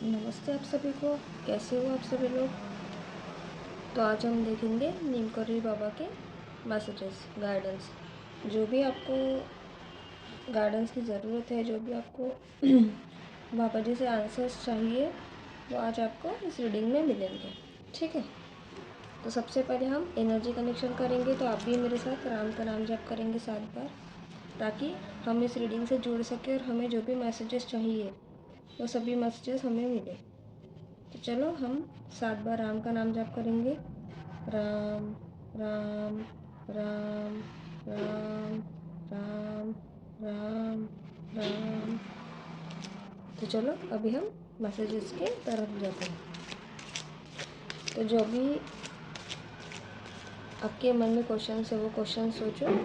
नमस्ते आप सभी को। कैसे हो आप सभी लोग। तो आज हम देखेंगे नीम करौली बाबा के मैसेजेस, गाइडेंस। जो भी आपको गाइडेंस की ज़रूरत है, जो भी आपको बाबा जी से आंसर्स चाहिए, वो आज आपको इस रीडिंग में मिलेंगे। ठीक है। तो सबसे पहले हम एनर्जी कनेक्शन करेंगे। तो आप भी मेरे साथ राम का नाम जप करेंगे 7 बार, ताकि हम इस रीडिंग से जुड़ सके और हमें जो भी मैसेजेस चाहिए वो सभी मैसेजेस हमें मिले। तो चलो हम 7 बार राम का नाम जाप करेंगे। राम राम राम राम राम राम राम। तो चलो अभी हम मैसेजेस के तरफ जाते हैं। तो जो भी आपके मन में क्वेश्चन है वो क्वेश्चन सोचो,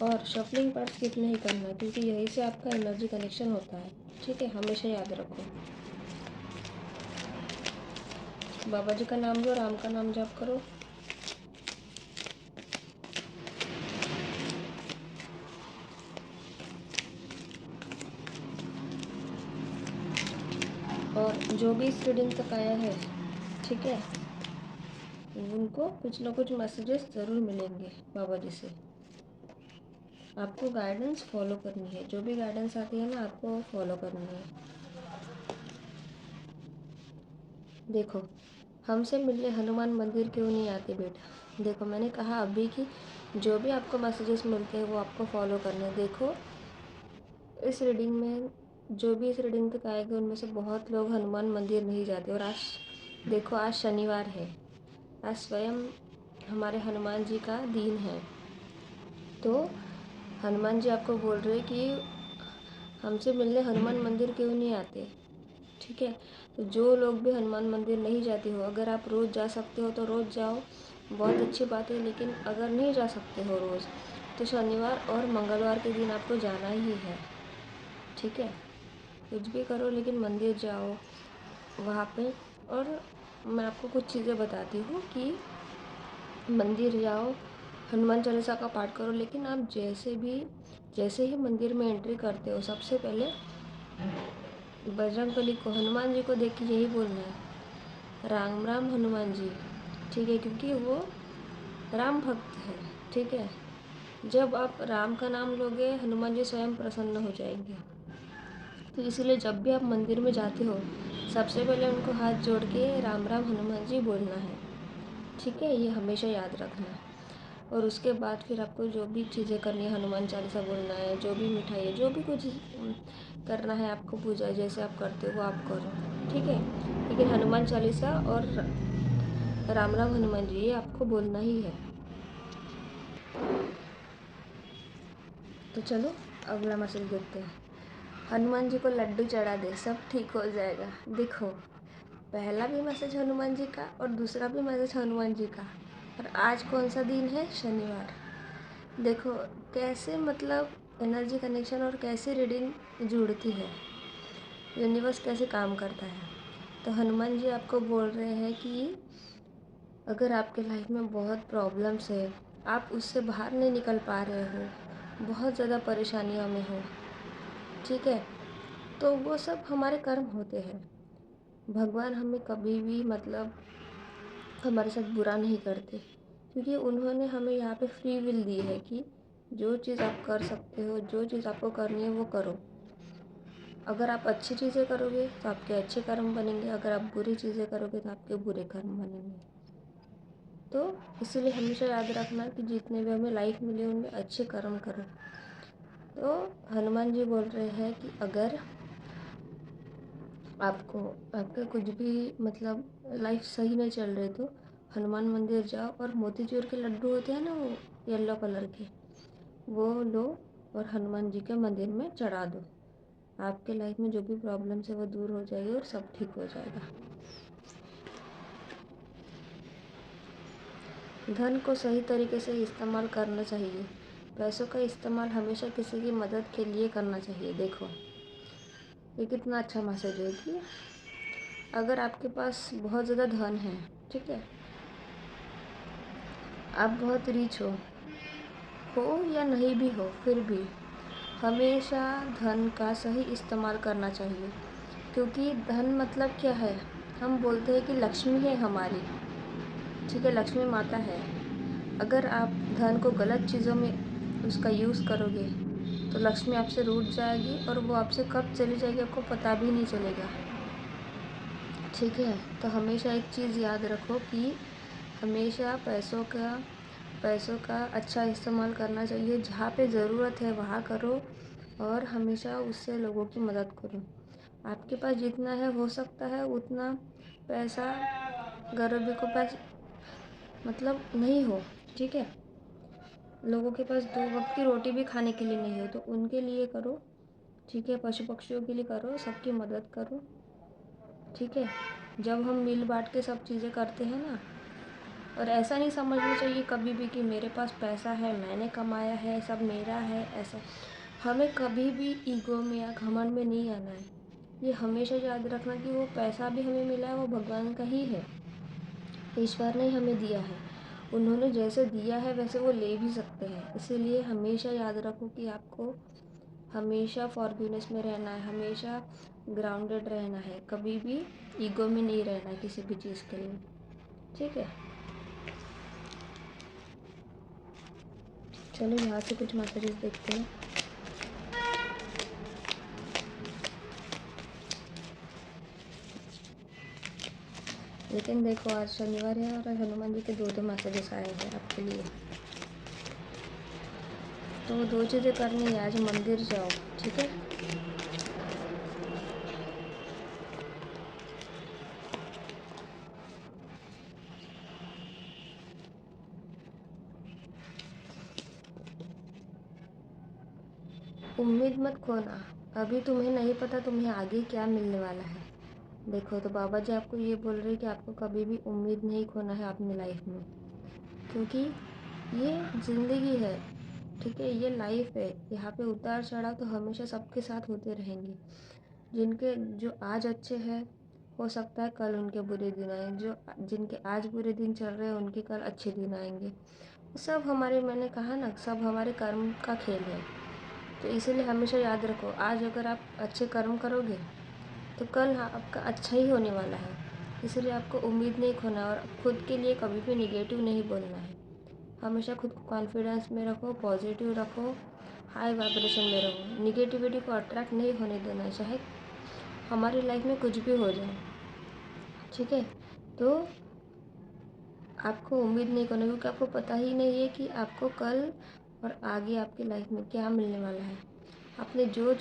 और शफलिंग पार्ट स्किप नहीं करना, क्योंकि यही से आपका एनर्जी कनेक्शन होता है। ठीक है, हमेशा याद रखो। बाबा जी का नाम लो, राम का नाम जाप करो। और जो भी इस रीडिंग तक आया है, ठीक है, उनको कुछ ना कुछ मैसेजेस ज़रूर मिलेंगे बाबा जी से। आपको गाइडेंस फॉलो करनी है। जो भी गाइडेंस आती है ना, आपको वो फॉलो करनी है। देखो, हमसे मिलने हनुमान मंदिर क्यों नहीं आते बेटा। देखो, मैंने कहा अभी कि जो भी आपको मैसेजेस मिलते हैं वो आपको फॉलो करने हैं। देखो, इस रीडिंग में जो भी इस रीडिंग तक आएगा उनमें से बहुत लोग हनुमान मंदिर नहीं जाते। और आज देखो, आज शनिवार है, आज स्वयं हमारे हनुमान जी का दिन है। तो हनुमान जी आपको बोल रहे कि हमसे मिलने हनुमान मंदिर क्यों नहीं आते। ठीक है, तो जो लोग भी हनुमान मंदिर नहीं जाते हो, अगर आप रोज़ जा सकते हो तो रोज़ जाओ, बहुत अच्छी बात है। लेकिन अगर नहीं जा सकते हो रोज़, तो शनिवार और मंगलवार के दिन आपको जाना ही है। ठीक है, कुछ भी करो लेकिन मंदिर जाओ वहाँ पे। और मैं आपको कुछ चीज़ें बताती हूँ कि मंदिर जाओ, हनुमान चालीसा का पाठ करो, लेकिन आप जैसे ही मंदिर में एंट्री करते हो, सबसे पहले बजरंगबली को, हनुमान जी को देख के यही बोलना है, राम राम हनुमान जी। ठीक है, क्योंकि वो राम भक्त है। ठीक है, जब आप राम का नाम लोगे, हनुमान जी स्वयं प्रसन्न हो जाएंगे। तो इसलिए जब भी आप मंदिर में जाते हो, सबसे पहले उनको हाथ जोड़ के राम राम हनुमान जी बोलना है। ठीक है, ये हमेशा याद रखना। और उसके बाद फिर आपको जो भी चीज़ें करनी है, हनुमान चालीसा बोलना है, जो भी मिठाई है, जो भी कुछ करना है आपको, पूजा जैसे आप करते हो वो आप करो। ठीक है, लेकिन हनुमान चालीसा और राम राम हनुमान जी ये आपको बोलना ही है। तो चलो अगला मैसेज देखते हैं। हनुमान जी को लड्डू चढ़ा दे, सब ठीक हो जाएगा। देखो, पहला भी मैसेज हनुमान जी का और दूसरा भी मैसेज हनुमान जी का। और आज कौन सा दिन है? शनिवार। देखो कैसे मतलब एनर्जी कनेक्शन और कैसे रीडिंग जुड़ती है, यूनिवर्स कैसे काम करता है। तो हनुमान जी आपको बोल रहे हैं कि अगर आपके लाइफ में बहुत प्रॉब्लम्स है, आप उससे बाहर नहीं निकल पा रहे हो, बहुत ज़्यादा परेशानियों में हो, ठीक है, तो वो सब हमारे कर्म होते हैं। भगवान हमें कभी भी मतलब हमारे साथ बुरा नहीं करते, क्योंकि उन्होंने हमें यहाँ पे फ्री विल दी है कि जो चीज़ आप कर सकते हो, जो चीज़ आपको करनी है वो करो। अगर आप अच्छी चीज़ें करोगे तो आपके अच्छे कर्म बनेंगे, अगर आप बुरी चीज़ें करोगे तो आपके बुरे कर्म बनेंगे। तो इसीलिए हमेशा याद रखना कि जितने भी हमें लाइफ मिली उनमें अच्छे कर्म करो। तो हनुमान जी बोल रहे हैं कि अगर आपको आपका कुछ भी मतलब लाइफ सही नहीं चल रही, तो हनुमान मंदिर जाओ और मोतीचूर के लड्डू होते हैं ना, वो येलो कलर के, वो लो और हनुमान जी के मंदिर में चढ़ा दो। आपके लाइफ में जो भी प्रॉब्लम्स है वो दूर हो जाएगी और सब ठीक हो जाएगा। धन को सही तरीके से इस्तेमाल करना चाहिए। पैसों का इस्तेमाल हमेशा किसी की मदद के लिए करना चाहिए। देखो, ये कितना अच्छा मैसेज है कि अगर आपके पास बहुत ज़्यादा धन है, ठीक है, आप बहुत रिच हो या नहीं भी हो, फिर भी हमेशा धन का सही इस्तेमाल करना चाहिए। क्योंकि धन मतलब क्या है, हम बोलते हैं कि लक्ष्मी है हमारी, ठीक है, लक्ष्मी माता है। अगर आप धन को गलत चीज़ों में उसका यूज़ करोगे तो लक्ष्मी आपसे रूठ जाएगी और वो आपसे कब चली जाएगी आपको पता भी नहीं चलेगा, ठीक है। तो हमेशा एक चीज़ याद रखो कि हमेशा पैसों का अच्छा इस्तेमाल करना चाहिए। जहाँ पे ज़रूरत है वहाँ करो और हमेशा उससे लोगों की मदद करो। आपके पास जितना है हो सकता है उतना पैसा गरीबों के पास मतलब नहीं हो, ठीक है। लोगों के पास 2 वक़्त की रोटी भी खाने के लिए नहीं हो तो उनके लिए करो, ठीक है। पशु पक्षियों के लिए करो, सबकी मदद करो, ठीक है। जब हम मिल बाँट के सब चीज़ें करते हैं ना, और ऐसा नहीं समझना चाहिए कभी भी कि मेरे पास पैसा है, मैंने कमाया है, सब मेरा है, ऐसा। हमें कभी भी ईगो में या घमंड में नहीं आना है। ये हमेशा याद रखना कि वो पैसा भी हमें मिला है वो भगवान का ही है, ईश्वर ने हमें दिया है। उन्होंने जैसे दिया है वैसे वो ले भी सकते हैं। इसीलिए हमेशा याद रखो कि आपको हमेशा फॉरगिवनेस में रहना है, हमेशा ग्राउंडेड रहना है, कभी भी ईगो में नहीं रहना है किसी भी चीज़ के लिए, ठीक है। चलो यहाँ से कुछ मैसेजेस देखते हैं। लेकिन देखो आज शनिवार है और हनुमान जी के 2 मैसेजेस आए हैं आपके लिए, तो 2 चीज़ें करनी है। आज मंदिर जाओ, ठीक है। उम्मीद मत खोना, अभी तुम्हें नहीं पता तुम्हें आगे क्या मिलने वाला है। देखो तो बाबा जी आपको ये बोल रहे हैं कि आपको कभी भी उम्मीद नहीं खोना है अपनी लाइफ में, क्योंकि ये ज़िंदगी है, ठीक है। ये लाइफ है, यहाँ पे उतार चढ़ाव तो हमेशा सबके साथ होते रहेंगे। जो आज अच्छे हैं हो सकता है कल उनके बुरे दिन आए, जो जिनके आज बुरे दिन चल रहे हैं उनके कल अच्छे दिन आएंगे। सब हमारे, मैंने कहा ना, सब हमारे कर्म का खेल है। तो इसीलिए हमेशा याद रखो, आज अगर आप अच्छे कर्म करोगे तो कल हाँ आपका अच्छा ही होने वाला है। इसलिए आपको उम्मीद नहीं खोना और खुद के लिए कभी भी निगेटिव नहीं बोलना है। हमेशा खुद को कॉन्फिडेंस में रखो, पॉजिटिव रखो, हाई वाइब्रेशन में रहो। निगेटिविटी को अट्रैक्ट नहीं होने देना है, चाहे हमारी लाइफ में कुछ भी हो जाए, ठीक है। तो आपको उम्मीद नहीं करनी, क्योंकि आपको पता ही नहीं है कि आपको कल और आगे आपकी लाइफ में क्या मिलने वाला है। आपने जो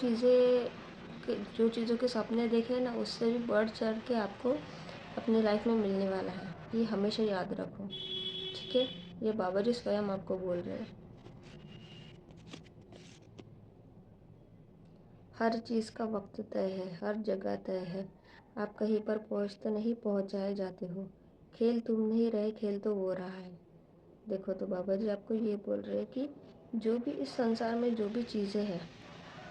चीज़ों के सपने देखे हैं ना, उससे भी बढ़ चढ़ के आपको अपनी लाइफ में मिलने वाला है। ये हमेशा याद रखो, ठीक है। ये बाबा जी स्वयं आपको बोल रहे हैं। हर चीज़ का वक्त तय है, हर जगह तय है। आप कहीं पर पहुँचते नहीं, पहुँच जाए जाते हो। खेल तुम नहीं रहे, खेल तो वो रहा है। देखो तो बाबा जी आपको ये बोल रहे हैं कि जो भी इस संसार में जो भी चीज़ें हैं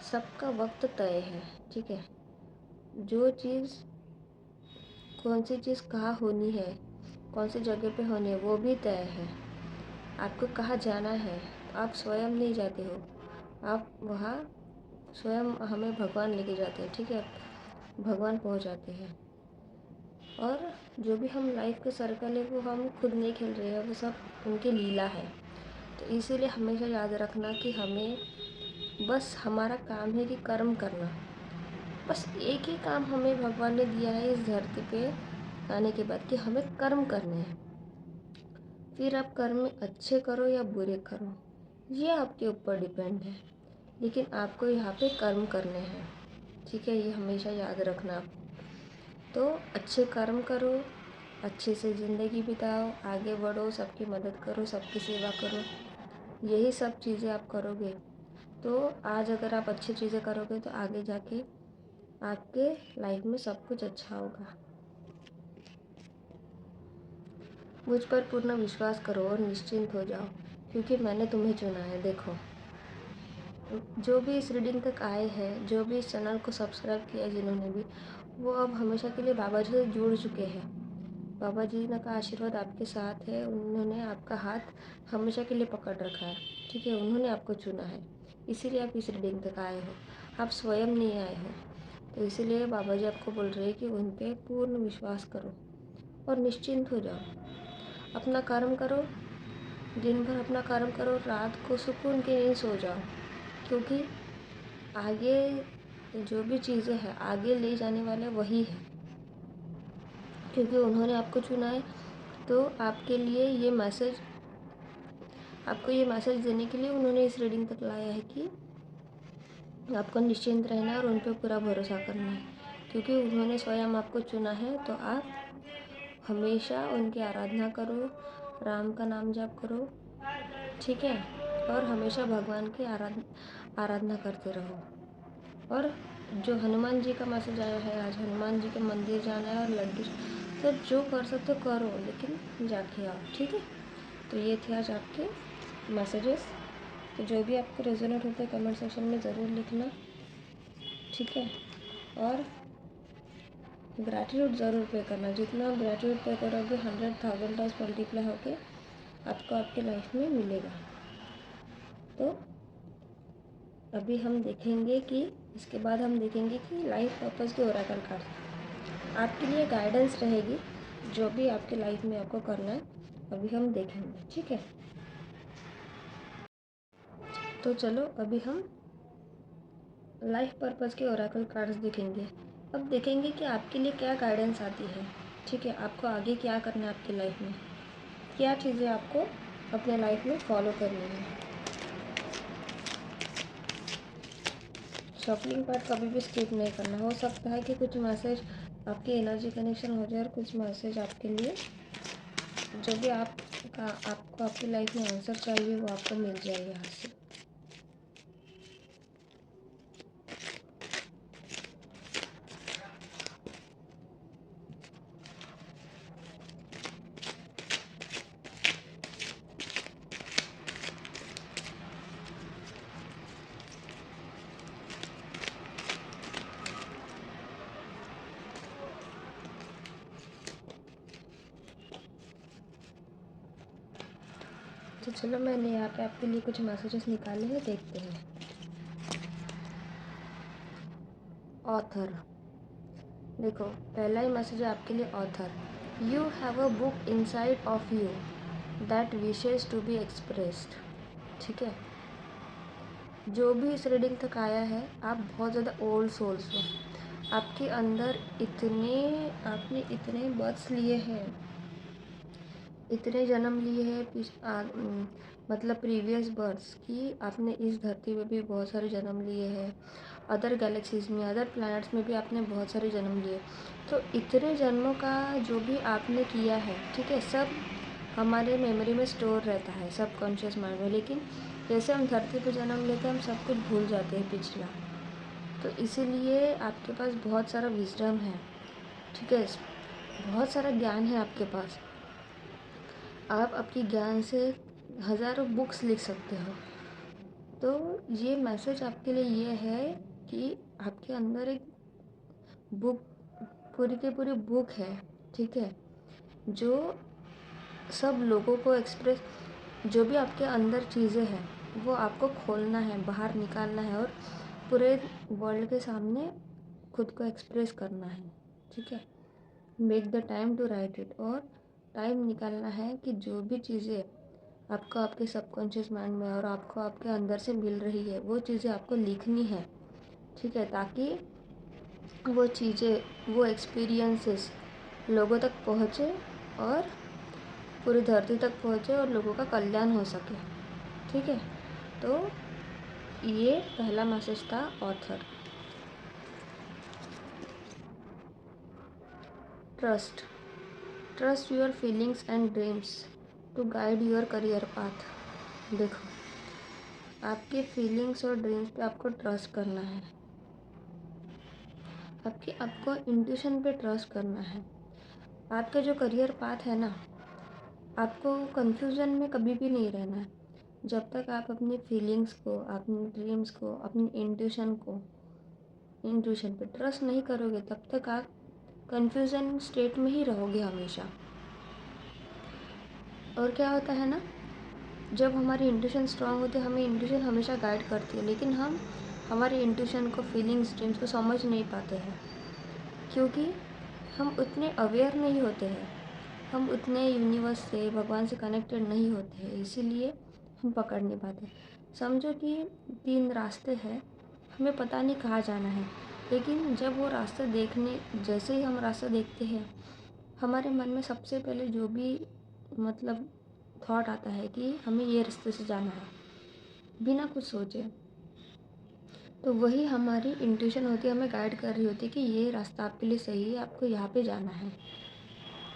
सबका वक्त तय है, ठीक है। जो चीज़, कौन सी चीज़ कहाँ होनी है, कौन सी जगह पे होनी है, वो भी तय है। आपको कहाँ जाना है आप स्वयं नहीं जाते हो, आप वहाँ स्वयं हमें भगवान लेके जाते हैं, ठीक है। भगवान पहुँचाते हैं। और जो भी हम लाइफ के सर्कल है वो हम खुद नहीं खेल रहे हैं, वो सब उनकी लीला है। तो इसीलिए हमेशा याद रखना कि हमें बस हमारा काम है कि कर्म करना। बस एक ही काम हमें भगवान ने दिया है इस धरती पे आने के बाद, कि हमें कर्म करने हैं। फिर आप कर्म में अच्छे करो या बुरे करो, ये आपके ऊपर डिपेंड है, लेकिन आपको यहाँ पे कर्म करने हैं, ठीक है। ये हमेशा याद रखना आप। तो अच्छे कर्म करो, अच्छे से ज़िंदगी बिताओ, आगे बढ़ो, सबकी मदद करो, सबकी सेवा करो। यही सब चीज़ें आप करोगे तो आज अगर आप अच्छी चीज़ें करोगे तो आगे जाके आपके लाइफ में सब कुछ अच्छा होगा। मुझ पर पूर्ण विश्वास करो और निश्चिंत हो जाओ, क्योंकि मैंने तुम्हें चुना है। देखो, जो भी इस रीडिंग तक आए हैं, जो भी इस चैनल को सब्सक्राइब किया है जिन्होंने भी, वो अब हमेशा के लिए बाबा जी से जुड़ चुके हैं। बाबा जी का आशीर्वाद आपके साथ है, उन्होंने आपका हाथ हमेशा के लिए पकड़ रखा है, ठीक है। उन्होंने आपको चुना है, इसीलिए आप इस रीडिंग तक आए हो। आप स्वयं नहीं आए हो, तो इसीलिए बाबा जी आपको बोल रहे हैं कि उन पे पूर्ण विश्वास करो और निश्चिंत हो जाओ। अपना कर्म करो, दिन भर अपना कर्म करो, रात को सुकून के नींद सो जाओ, क्योंकि आगे जो भी चीज़ें हैं आगे ले जाने वाले वही है, क्योंकि उन्होंने आपको चुना है। तो आपके लिए ये मैसेज, आपको ये मैसेज देने के लिए उन्होंने इस रीडिंग तक लाया है कि आपको निश्चिंत रहना है और उन पर पूरा भरोसा करना है, क्योंकि उन्होंने स्वयं आपको चुना है। तो आप हमेशा उनकी आराधना करो, राम का नाम जाप करो, ठीक है, और हमेशा भगवान की आराधना करते रहो। और जो हनुमान जी का मैसेज आया है, आज हनुमान जी के मंदिर जाना है और लड्डू, तो जो कर सकते हो करो, लेकिन जाके आओ, ठीक है। तो ये थे आज आपके मैसेजेस। तो जो भी आपको रेजोनेट होते हैं कमेंट सेक्शन में ज़रूर लिखना, ठीक है। और ग्रैटिट्यूड ज़रूर पे करना, जितना ग्रैटिट्यूड पे करोगे 100,000 टाइम्स मल्टीप्लाई होके आपको आपके लाइफ में मिलेगा। तो अभी हम देखेंगे कि इसके बाद हम देखेंगे कि लाइफ पर्पस के ओरेकल कार्ड आपके लिए गाइडेंस रहेगी, जो भी आपके लाइफ में आपको करना है अभी हम देखेंगे, ठीक है। तो चलो अभी हम लाइफ पर्पस के ओरेकल कार्ड्स देखेंगे। अब देखेंगे कि आपके लिए क्या गाइडेंस आती है, ठीक है। आपको आगे क्या करना है, आपकी लाइफ में क्या चीज़ें आपको अपने लाइफ में फॉलो करनी है। शफलिंग पार्ट कभी भी स्किप नहीं करना। हो सकता है कि कुछ मैसेज आपकी एनर्जी कनेक्शन हो जाए और कुछ मैसेज आपके लिए जो भी आपको आपकी लाइफ में आंसर चाहिए वो आपको मिल जाए यहाँ से। तो चलो मैंने यहाँ पे आपके लिए कुछ मैसेजेस निकाले हैं, देखते हैं। ऑथर, देखो पहला ही मैसेज है आपके लिए author. You have a book inside of you that wishes to be expressed, ठीक है। जो भी इस रीडिंग तक आया है, आप बहुत ज़्यादा ओल्ड सोल्स हो। आपके अंदर आपने इतने बर्थ्स लिए हैं, इतने जन्म लिए हैं, मतलब प्रीवियस बर्थ्स की आपने इस धरती में भी बहुत सारे जन्म लिए हैं, अदर गैलेक्सीज़ में, अदर प्लैनेट्स में भी आपने बहुत सारे जन्म लिए। तो इतने जन्मों का जो भी आपने किया है, ठीक है, सब हमारे मेमोरी में स्टोर रहता है, सब कॉन्शियस माइंड में। लेकिन जैसे हम धरती पर जन्म लेते हैं, हम सब कुछ भूल जाते हैं पिछला। तो इसीलिए आपके पास बहुत सारा विजडम है, ठीक है, बहुत सारा ज्ञान है आपके पास। आप आपकी ज्ञान से हज़ारों बुक्स लिख सकते हो। तो ये मैसेज आपके लिए ये है कि आपके अंदर एक बुक, पूरी की पूरी बुक है, ठीक है, जो सब लोगों को एक्सप्रेस, जो भी आपके अंदर चीज़ें हैं वो आपको खोलना है, बाहर निकालना है और पूरे वर्ल्ड के सामने खुद को एक्सप्रेस करना है, ठीक है। Make the time to write it, और टाइम निकालना है कि जो भी चीज़ें आपको आपके सबकॉन्शियस माइंड में और आपको आपके अंदर से मिल रही है वो चीज़ें आपको लिखनी है, ठीक है, ताकि वो चीज़ें, वो एक्सपीरियंसेस लोगों तक पहुँचे और पूरी धरती तक पहुँचे और लोगों का कल्याण हो सके, ठीक है। तो ये पहला मैसेज था author. Trust your feelings and dreams to guide your career path. देखो आपके फीलिंग्स और ड्रीम्स पे आपको ट्रस्ट करना है, आपको इंट्यूशन पे ट्रस्ट करना है। आपका जो करियर पाथ है ना, आपको कंफ्यूजन में कभी भी नहीं रहना है। जब तक आप अपनी फीलिंग्स को, अपनी ड्रीम्स को, अपनी इंट्यूशन पे ट्रस्ट नहीं करोगे, तब तक आप कंफ्यूजन स्टेट में ही रहोगे हमेशा। और क्या होता है ना, जब हमारी इंट्यूशन स्ट्रांग होती है, हमें इंट्यूशन हमेशा गाइड करती है, लेकिन हम हमारी इंट्यूशन को, फीलिंग्स, ड्रीम्स को समझ नहीं पाते हैं, क्योंकि हम उतने अवेयर नहीं होते हैं, हम उतने यूनिवर्स से, भगवान से कनेक्टेड नहीं होते हैं, इसीलिए हम पकड़ नहीं पाते। समझो कि 3 रास्ते हैं, हमें पता नहीं कहाँ जाना है, लेकिन जब वो रास्ते देखने, जैसे ही हम रास्ता देखते हैं, हमारे मन में सबसे पहले जो भी मतलब थॉट आता है कि हमें ये रास्ते से जाना है, बिना कुछ सोचे। तो वही हमारी इंट्यूशन होती है, हमें गाइड कर रही होती है कि ये रास्ता आपके लिए सही है, आपको यहाँ पे जाना है।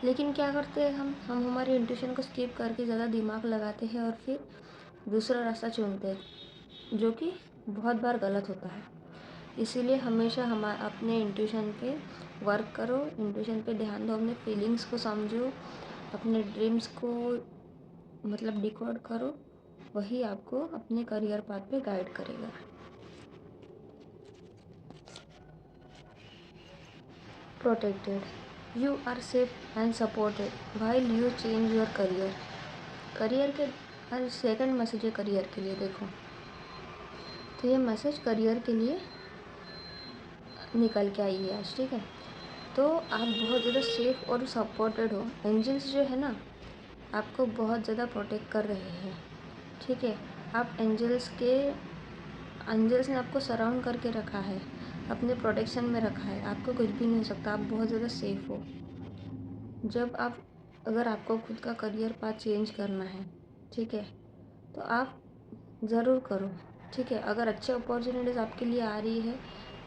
लेकिन क्या करते हैं हम हमारी इंट्यूशन को स्किप करके ज़्यादा दिमाग लगाते हैं और फिर दूसरा रास्ता चुनते हैं, जो कि बहुत बार गलत होता है। इसीलिए हमेशा हम अपने इंट्यूशन पे वर्क करो, इंट्यूशन पे ध्यान दो, अपने फीलिंग्स को समझो, अपने ड्रीम्स को मतलब डिकोड करो, वही आपको अपने करियर पाथ पे गाइड करेगा। Protected, you are safe and supported while you change your career. Career के हर सेकंड मैसेज है करियर के लिए, देखो तो ये मैसेज करियर के लिए निकल के आई है आज, ठीक है। तो आप बहुत ज़्यादा सेफ और सपोर्टेड हो, एंजल्स जो है ना आपको बहुत ज़्यादा प्रोटेक्ट कर रहे हैं, ठीक है। आप एंजल्स ने आपको सराउंड करके रखा है, अपने प्रोटेक्शन में रखा है, आपको कुछ भी नहीं हो सकता, आप बहुत ज़्यादा सेफ हो। जब आप अगर आपको खुद का करियर पाथ चेंज करना है, ठीक है, तो आप ज़रूर करो, ठीक है। अगर अच्छे अपॉर्चुनिटीज़ आपके लिए आ रही है,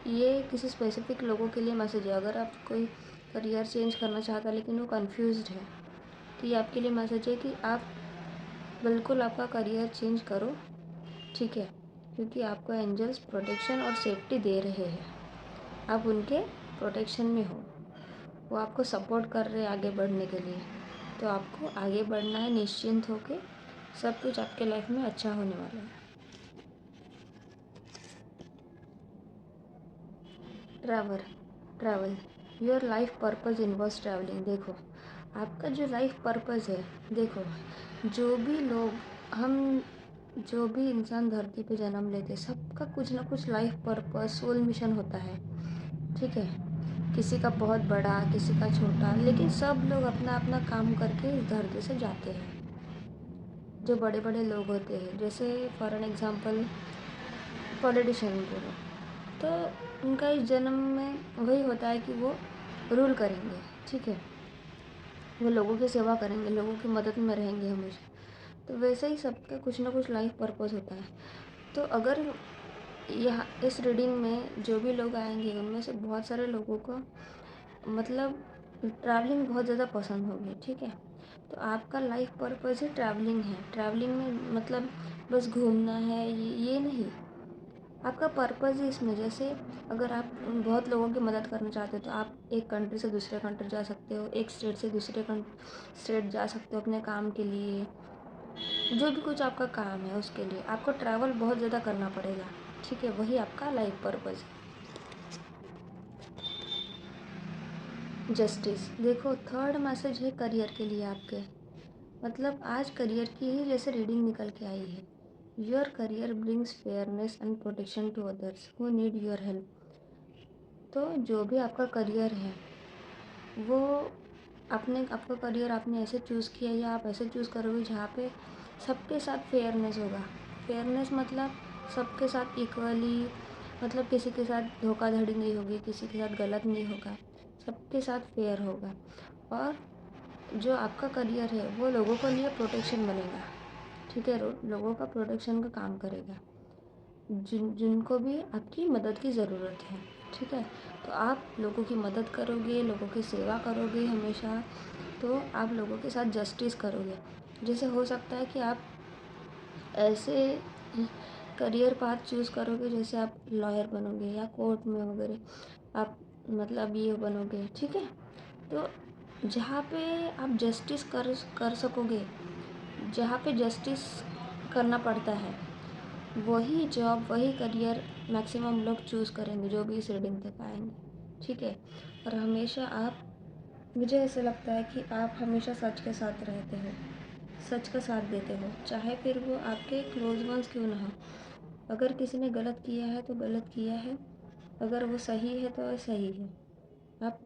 ये किसी स्पेसिफिक लोगों के लिए मैसेज है। अगर आप कोई करियर चेंज करना चाहता है लेकिन वो कंफ्यूज्ड है, तो ये आपके लिए मैसेज है कि आप बिल्कुल आपका करियर चेंज करो, ठीक है, क्योंकि आपको एंजल्स प्रोटेक्शन और सेफ्टी दे रहे हैं, आप उनके प्रोटेक्शन में हो, वो आपको सपोर्ट कर रहे हैं आगे बढ़ने के लिए। तो आपको आगे बढ़ना है निश्चिंत होके, सब कुछ आपके लाइफ में अच्छा होने वाला है। Travel, your life purpose involves travelling. देखो आपका जो लाइफ पर्पज़ है, देखो जो भी इंसान धरती पे जन्म लेते हैं, सबका कुछ ना कुछ लाइफ पर्पस, सोल मिशन होता है, ठीक है। किसी का बहुत बड़ा, किसी का छोटा, लेकिन सब लोग अपना अपना काम करके इस धरती से जाते हैं। जो बड़े बड़े लोग होते हैं, जैसे फॉर एन एग्ज़ाम्पल पॉलिटिशियन बोलो, तो उनका इस जन्म में वही होता है कि वो रूल करेंगे, ठीक है, वो लोगों की सेवा करेंगे, लोगों की मदद में रहेंगे हमेशा। तो वैसे ही सबका कुछ ना कुछ लाइफ पर्पस होता है। तो अगर यहाँ इस रीडिंग में जो भी लोग आएंगे, उनमें से बहुत सारे लोगों को मतलब ट्रैवलिंग बहुत ज़्यादा पसंद होगी, ठीक है। तो आपका लाइफ पर्पस ही ट्रैवलिंग है। ट्रैवलिंग में मतलब बस घूमना है, ये नहीं, आपका पर्पज़ ही इसमें, जैसे अगर आप बहुत लोगों की मदद करना चाहते हो तो आप एक कंट्री से दूसरे कंट्री जा सकते हो, एक स्टेट से दूसरे स्टेट जा सकते हो अपने काम के लिए। जो भी कुछ आपका काम है उसके लिए आपको ट्रैवल बहुत ज़्यादा करना पड़ेगा, ठीक है, वही आपका लाइफ पर्पज़ है। जस्टिस, देखो थर्ड मैसेज है करियर के लिए आपके, मतलब आज करियर की ही जैसे रीडिंग निकल के आई है। Your career brings fairness and protection to others who need your help. तो जो भी आपका करियर है, वो आपका करियर आपने ऐसे चूज़ किया या आप ऐसे चूज़ करोगे जहाँ पे सबके साथ फेयरनेस होगा। फेयरनेस मतलब सबके साथ इक्वली, मतलब किसी के साथ धोखाधड़ी नहीं होगी, किसी के साथ गलत नहीं होगा, सबके साथ फेयर होगा। और जो आपका करियर है वो लोगों के लिए प्रोटेक्शन बनेगा, ठीक है, लोगों का प्रोटेक्शन का काम करेगा, जिनको भी आपकी मदद की ज़रूरत है, ठीक है। तो आप लोगों की मदद करोगे, लोगों की सेवा करोगे हमेशा, तो आप लोगों के साथ जस्टिस करोगे। जैसे हो सकता है कि आप ऐसे करियर पाथ चूज़ करोगे, जैसे आप लॉयर बनोगे या कोर्ट में वगैरह आप मतलब ये बनोगे, ठीक है। तो जहाँ पे आप जस्टिस कर सकोगे, जहाँ पे जस्टिस करना पड़ता है, वही जॉब, वही करियर मैक्सिमम लोग चूज़ करेंगे जो भी इस रीडिंग तक आएंगे, ठीक है। और हमेशा आप, मुझे ऐसा लगता है कि आप हमेशा सच के साथ रहते हो, सच का साथ देते हो, चाहे फिर वो आपके क्लोज वंस क्यों ना हो। अगर किसी ने गलत किया है तो गलत किया है, अगर वो सही है तो वो सही है। आप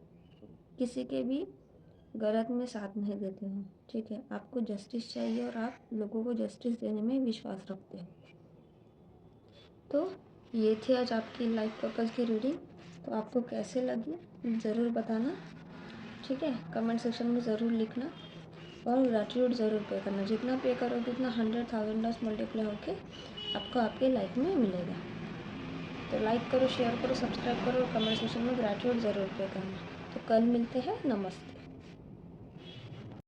किसी के भी गलत में साथ नहीं देते हो, ठीक है। आपको जस्टिस चाहिए और आप लोगों को जस्टिस देने में विश्वास रखते हो। तो ये थी आज आपकी लाइफ पर्पज़ की रीडिंग। तो आपको कैसे लगी ज़रूर बताना, ठीक है। कमेंट सेक्शन में ज़रूर लिखना और ग्रैटिट्यूड ज़रूर पे करना। जितना पे करोगे उतना 100,000 टाइम्स मल्टीप्लाई होके आपको आपके लाइफ में मिलेगा। तो लाइक करो, शेयर करो, सब्सक्राइब करो और कमेंट सेक्शन में ग्रैटिट्यूड ज़रूर पे करना। तो कल मिलते हैं। नमस्ते।